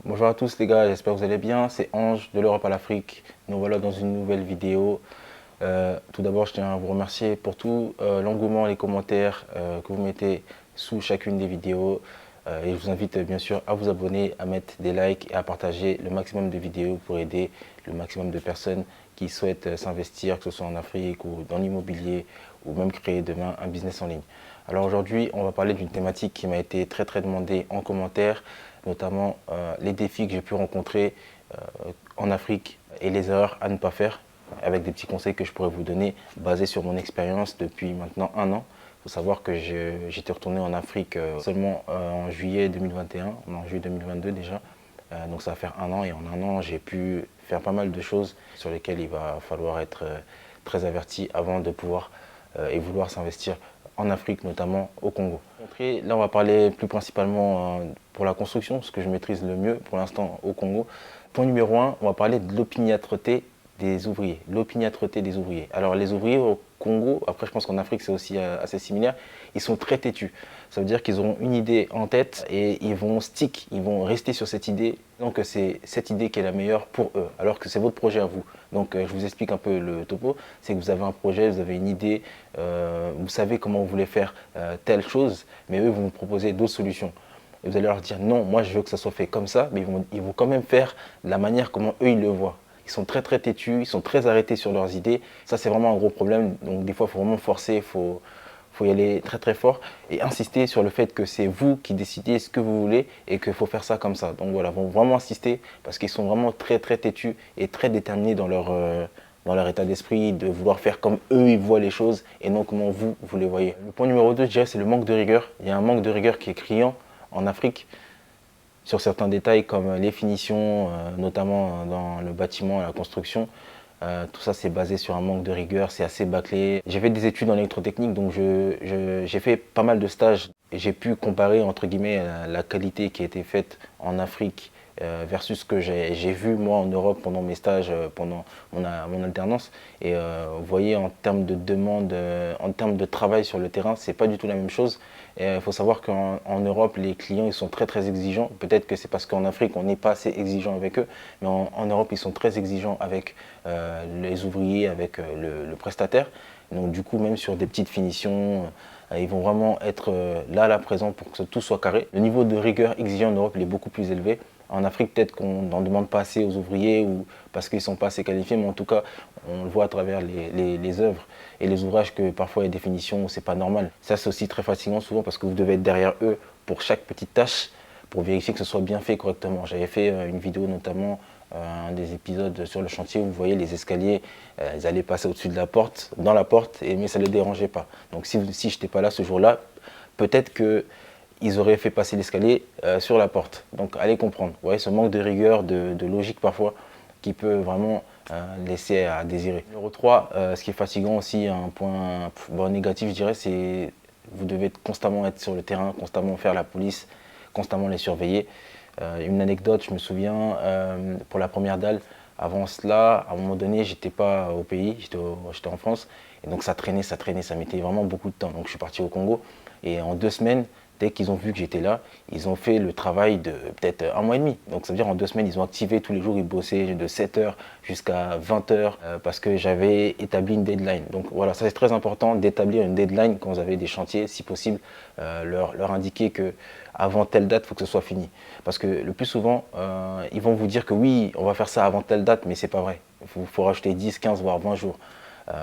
Bonjour à tous les gars, j'espère que vous allez bien. C'est Ange de l'Europe à l'Afrique. Nous voilà dans une nouvelle vidéo. Tout d'abord, je tiens à vous remercier pour tout l'engouement, les commentaires que vous mettez sous chacune des vidéos. Et je vous invite bien sûr à vous abonner, à mettre des likes et à partager le maximum de vidéos pour aider le maximum de personnes qui souhaitent s'investir, que ce soit en Afrique ou dans l'immobilier ou même créer demain un business en ligne. Alors aujourd'hui, on va parler d'une thématique qui m'a été très demandée en commentaire, notamment les défis que j'ai pu rencontrer en Afrique et les erreurs à ne pas faire, avec des petits conseils que je pourrais vous donner basés sur mon expérience depuis maintenant un an. Il faut savoir que j'étais retourné en Afrique seulement en juillet 2021, on est en juillet 2022 déjà. Donc ça va faire un an et en un an j'ai pu faire pas mal de choses sur lesquelles il va falloir être très averti avant de pouvoir et vouloir s'investir en Afrique, notamment au Congo. Là on va parler plus principalement pour la construction, ce que je maîtrise le mieux pour l'instant au Congo. Point numéro 1, on va parler de l'opiniâtreté des ouvriers. L'opiniâtreté des ouvriers. Alors les ouvriers au Congo, après je pense qu'en Afrique c'est aussi assez similaire, ils sont très têtus. Ça veut dire qu'ils auront une idée en tête et ils vont ils vont rester sur cette idée. Donc c'est cette idée qui est la meilleure pour eux, alors que c'est votre projet à vous. Donc je vous explique un peu le topo. C'est que vous avez un projet, vous avez une idée, vous savez comment vous voulez faire telle chose, mais eux vont vous proposer d'autres solutions. Et vous allez leur dire non, moi je veux que ça soit fait comme ça, mais ils vont quand même faire de la manière comment eux ils le voient. Ils sont très têtus, ils sont très arrêtés sur leurs idées. Ça c'est vraiment un gros problème. Donc des fois il faut vraiment forcer, faut y aller très fort et insister sur le fait que c'est vous qui décidez ce que vous voulez et qu'il faut faire ça comme ça. Donc voilà, vont vraiment insister parce qu'ils sont vraiment très têtus et très déterminés dans leur état d'esprit, de vouloir faire comme eux ils voient les choses et non comment vous les voyez. Le point numéro 2, je dirais, c'est le manque de rigueur. Il y a un manque de rigueur qui est criant en Afrique sur certains détails comme les finitions, notamment dans le bâtiment et la construction. Tout ça c'est basé sur un manque de rigueur, c'est assez bâclé. J'ai fait des études en électrotechnique, donc j'ai fait pas mal de stages et j'ai pu comparer entre guillemets la qualité qui a été faite en Afrique versus ce que j'ai vu moi en Europe pendant mes stages, pendant mon alternance. Et vous voyez en termes de demande, en termes de travail sur le terrain, c'est pas du tout la même chose. Il faut savoir qu'en Europe, les clients ils sont très exigeants. Peut-être que c'est parce qu'en Afrique, on n'est pas assez exigeant avec eux, mais en Europe, ils sont très exigeants avec les ouvriers, avec le prestataire. Donc du coup, même sur des petites finitions, ils vont vraiment être là présent pour que tout soit carré. Le niveau de rigueur exigé en Europe, il est beaucoup plus élevé. En Afrique, peut-être qu'on n'en demande pas assez aux ouvriers ou parce qu'ils ne sont pas assez qualifiés, mais en tout cas, on le voit à travers les œuvres et les ouvrages que parfois il y a des finitions où c'est pas normal. Ça, c'est aussi très fatigant souvent parce que vous devez être derrière eux pour chaque petite tâche, pour vérifier que ce soit bien fait correctement. J'avais fait une vidéo notamment, un des épisodes sur le chantier où vous voyez les escaliers, ils allaient passer au-dessus de la porte, dans la porte, mais ça ne les dérangeait pas. Donc si je n'étais pas là ce jour-là, peut-être que ils auraient fait passer l'escalier sur la porte. Donc allez comprendre. Vous voyez ce manque de rigueur, de logique parfois, qui peut vraiment laisser à désirer. Numéro 3, ce qui est fatigant aussi, un point négatif je dirais, c'est vous devez constamment être sur le terrain, constamment faire la police, constamment les surveiller. Une anecdote, je me souviens, pour la première dalle, avant cela, à un moment donné, j'étais pas au pays, j'étais en France, et donc ça traînait, ça mettait vraiment beaucoup de temps. Donc je suis parti au Congo, et en 2 semaines, dès qu'ils ont vu que j'étais là, ils ont fait le travail de peut-être un mois et demi. Donc ça veut dire en 2 semaines, ils ont activé tous les jours, ils bossaient de 7h jusqu'à 20h parce que j'avais établi une deadline. Donc voilà, ça c'est très important d'établir une deadline quand vous avez des chantiers, si possible, leur indiquer que avant telle date, il faut que ce soit fini. Parce que le plus souvent, ils vont vous dire que oui, on va faire ça avant telle date, mais c'est pas vrai. Il faut rajouter 10, 15, voire 20 jours.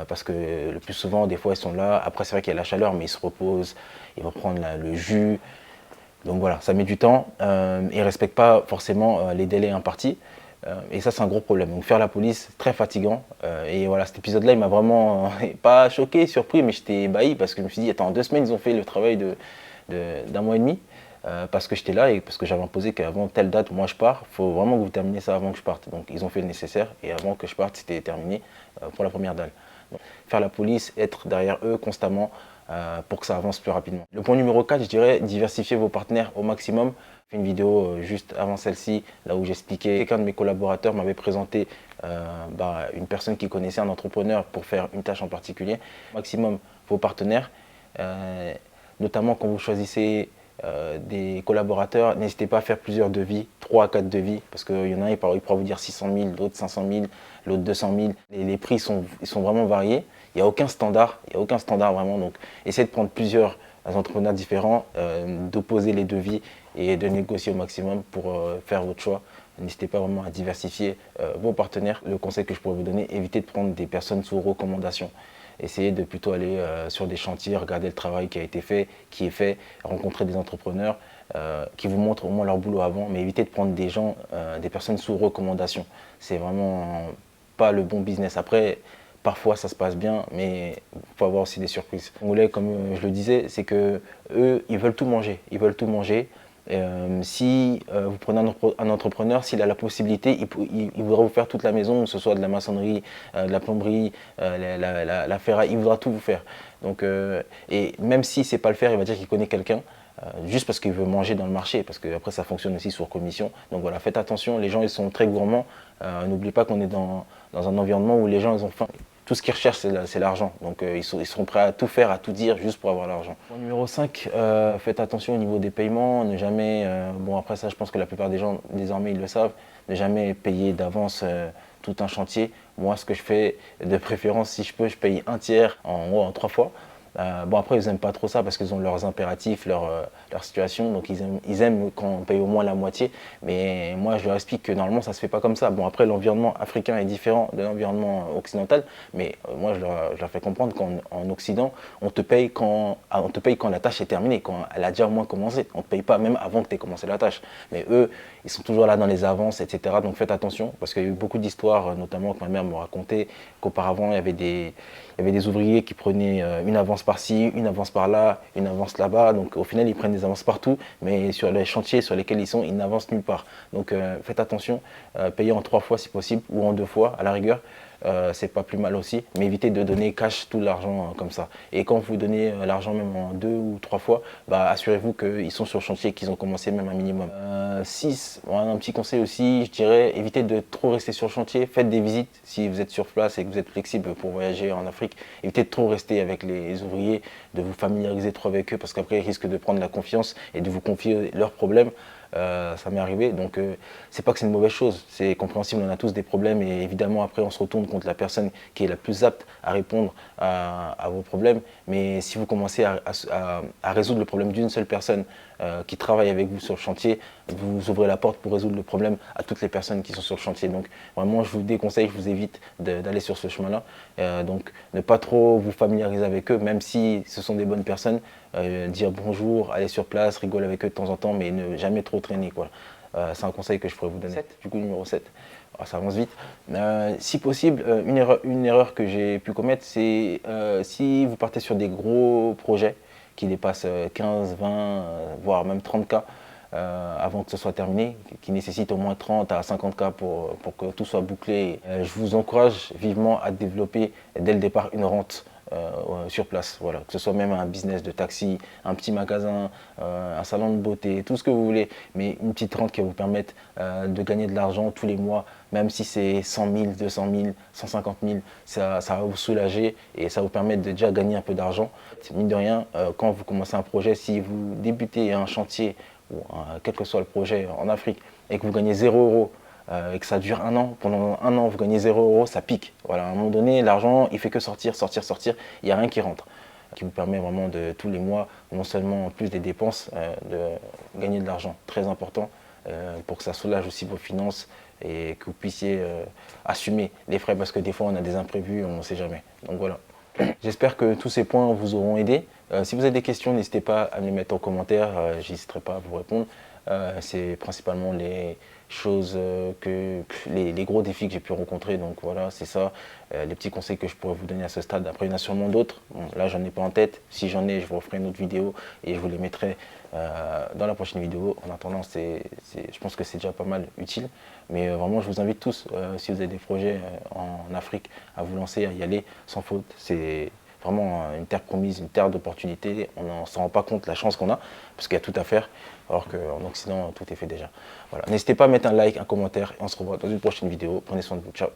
Parce que le plus souvent, des fois, ils sont là. Après, c'est vrai qu'il y a la chaleur, mais ils se reposent. Ils vont prendre le jus. Donc voilà, ça met du temps. Ils ne respectent pas forcément les délais impartis. Et ça, c'est un gros problème. Donc faire la police, très fatigant. Et voilà, cet épisode-là, il m'a vraiment pas choqué, surpris, mais j'étais ébahi parce que je me suis dit, attends, en 2 semaines, ils ont fait le travail d'un mois et demi. Parce que j'étais là et parce que j'avais imposé qu'avant telle date, moi je pars, il faut vraiment que vous terminez ça avant que je parte. Donc ils ont fait le nécessaire et avant que je parte, c'était terminé pour la première dalle. Donc, faire la police, être derrière eux constamment pour que ça avance plus rapidement. Le point numéro 4, je dirais diversifier vos partenaires au maximum. J'ai fait une vidéo juste avant celle-ci, là où j'expliquais, quelqu'un de mes collaborateurs m'avait présenté une personne qui connaissait un entrepreneur pour faire une tâche en particulier. Au maximum vos partenaires, notamment quand vous choisissez des collaborateurs, n'hésitez pas à faire plusieurs devis, 3 à 4 devis, parce qu'il y en a, il pourra vous dire 600 000, l'autre 500 000, l'autre 200 000. Les prix ils sont vraiment variés. Il n'y a aucun standard, vraiment. Donc, essayez de prendre plusieurs entrepreneurs différents, d'opposer les devis et de négocier au maximum pour faire votre choix. N'hésitez pas vraiment à diversifier vos partenaires. Le conseil que je pourrais vous donner, évitez de prendre des personnes sous recommandation. Essayez de plutôt aller sur des chantiers, regarder le travail qui a été fait, qui est fait, rencontrer des entrepreneurs qui vous montrent au moins leur boulot avant, mais évitez de prendre des gens, des personnes sous recommandation. C'est vraiment pas le bon business. Après, parfois ça se passe bien, mais il faut avoir aussi des surprises. Les Congolais, comme je le disais, c'est que eux, ils veulent tout manger. Ils veulent tout manger. Si vous prenez un entrepreneur, s'il a la possibilité, il voudra vous faire toute la maison, que ce soit de la maçonnerie, de la plomberie, la ferraille, il voudra tout vous faire. Donc, et même si c'est pas le faire, il va dire qu'il connaît quelqu'un, juste parce qu'il veut manger dans le marché, parce que après ça fonctionne aussi sur commission. Donc voilà, faites attention, les gens ils sont très gourmands. N'oubliez pas qu'on est dans un environnement où les gens ils ont faim. Tout ce qu'ils recherchent, c'est l'argent. Donc ils seront prêts à tout faire, à tout dire, juste pour avoir l'argent. Numéro 5, faites attention au niveau des paiements. Ne jamais, bon après ça, je pense que la plupart des gens, désormais, ils le savent, ne jamais payer d'avance tout un chantier. Moi, ce que je fais, de préférence, si je peux, je paye un tiers en 3 fois. Bon après ils n'aiment pas trop ça parce qu'ils ont leurs impératifs, leur situation, donc ils aiment quand on paye au moins la moitié, mais moi je leur explique que normalement ça ne se fait pas comme ça. Bon après l'environnement africain est différent de l'environnement occidental, mais moi je leur fais comprendre qu'en Occident on te paye quand la tâche est terminée, quand elle a déjà au moins commencé, on ne te paye pas même avant que tu aies commencé la tâche. Mais eux, ils sont toujours là dans les avances, etc. Donc faites attention parce qu'il y a eu beaucoup d'histoires, notamment que ma mère me racontait, qu'auparavant il y avait des ouvriers qui prenaient une avance par-ci, une avance par-là, une avance là-bas. Donc au final, ils prennent des avances partout, mais sur les chantiers sur lesquels ils sont, ils n'avancent nulle part. Donc faites attention, payez en 3 fois si possible, ou en 2 fois à la rigueur. C'est pas plus mal aussi, mais évitez de donner cash tout l'argent comme ça. Et quand vous donnez l'argent même en 2 ou 3 fois, bah, assurez-vous qu'ils sont sur le chantier, qu'ils ont commencé même un minimum. 6, un petit conseil aussi, je dirais, évitez de trop rester sur le chantier, faites des visites si vous êtes sur place et que vous êtes flexible pour voyager en Afrique. Évitez de trop rester avec les ouvriers, de vous familiariser trop avec eux parce qu'après ils risquent de prendre la confiance et de vous confier leurs problèmes. Ça m'est arrivé, donc c'est pas que c'est une mauvaise chose, c'est compréhensible, on a tous des problèmes et évidemment après on se retourne contre la personne qui est la plus apte à répondre à vos problèmes, mais si vous commencez à résoudre le problème d'une seule personne qui travaille avec vous sur le chantier, vous ouvrez la porte pour résoudre le problème à toutes les personnes qui sont sur le chantier. Donc vraiment je vous déconseille, je vous évite d'aller sur ce chemin-là, donc ne pas trop vous familiariser avec eux, même si ce sont des bonnes personnes, dire bonjour, aller sur place, rigoler avec eux de temps en temps, mais ne jamais trop traîner, quoi. C'est un conseil que je pourrais vous donner. 7, du coup, numéro 7. Alors, ça avance vite. Si possible, une erreur que j'ai pu commettre, c'est si vous partez sur des gros projets qui dépassent 15, 20, voire même 30 cas avant que ce soit terminé, qui nécessitent au moins 30 à 50 cas pour que tout soit bouclé. Je vous encourage vivement à développer dès le départ une rente sur place, voilà, que ce soit même un business de taxi, un petit magasin, un salon de beauté, tout ce que vous voulez, mais une petite rente qui va vous permettre de gagner de l'argent tous les mois, même si c'est 100 000, 200 000, 150 000, ça va vous soulager et ça va vous permettre de déjà gagner un peu d'argent. Mine de rien, quand vous commencez un projet, si vous débutez un chantier, ou quel que soit le projet en Afrique, et que vous gagnez 0 € et que ça dure 1 an, pendant 1 an vous gagnez 0 €, ça pique. Voilà, à un moment donné, l'argent il fait que sortir, sortir, sortir, il n'y a rien qui rentre. Qui vous permet vraiment de tous les mois, non seulement en plus des dépenses, de gagner de l'argent. Très important pour que ça soulage aussi vos finances et que vous puissiez assumer les frais parce que des fois on a des imprévus, on ne sait jamais. Donc voilà. J'espère que tous ces points vous auront aidé. Si vous avez des questions, n'hésitez pas à me les mettre en commentaire, je n'hésiterai pas à vous répondre. C'est principalement les choses les gros défis que j'ai pu rencontrer, donc voilà, c'est ça, les petits conseils que je pourrais vous donner à ce stade. Après il y en a sûrement d'autres, bon, là j'en ai pas en tête, si j'en ai je vous referai une autre vidéo et je vous les mettrai dans la prochaine vidéo. En attendant, je pense que c'est déjà pas mal utile, mais vraiment je vous invite tous, si vous avez des projets en Afrique, à vous lancer, à y aller sans faute. C'est vraiment une terre promise, une terre d'opportunités. On ne s'en rend pas compte la chance qu'on a, parce qu'il y a tout à faire, alors qu'en Occident, tout est fait déjà. Voilà. N'hésitez pas à mettre un like, un commentaire, et on se revoit dans une prochaine vidéo. Prenez soin de vous. Ciao.